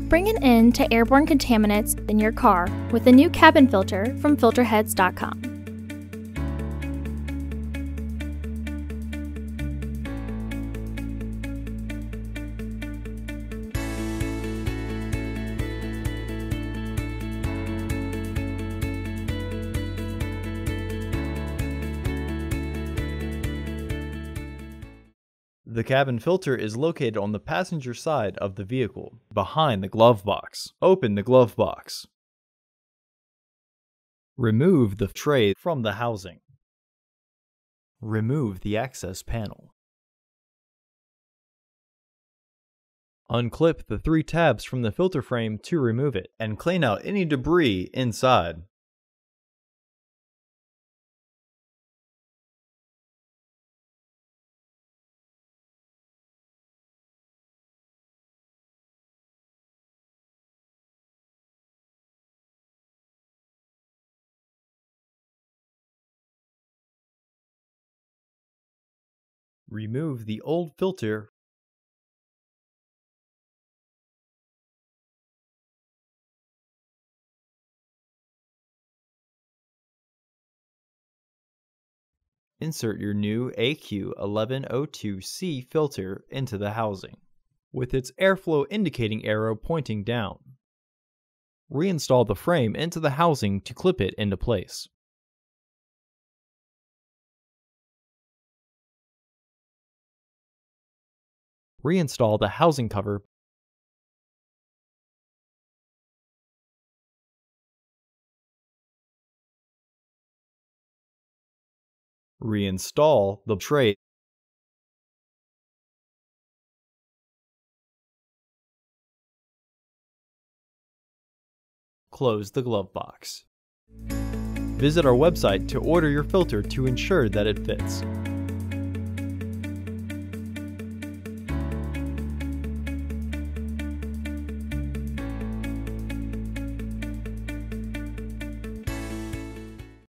Bring an end to airborne contaminants in your car with a new cabin filter from filterheads.com. The cabin filter is located on the passenger side of the vehicle, behind the glove box. Open the glove box. Remove the tray from the housing. Remove the access panel. Unclip the 3 tabs from the filter frame to remove it, and clean out any debris inside. Remove the old filter. Insert your new AQ1102C filter into the housing, with its airflow indicating arrow pointing down. Reinstall the frame into the housing to clip it into place. Reinstall the housing cover. Reinstall the tray. Close the glove box. Visit our website to order your filter to ensure that it fits.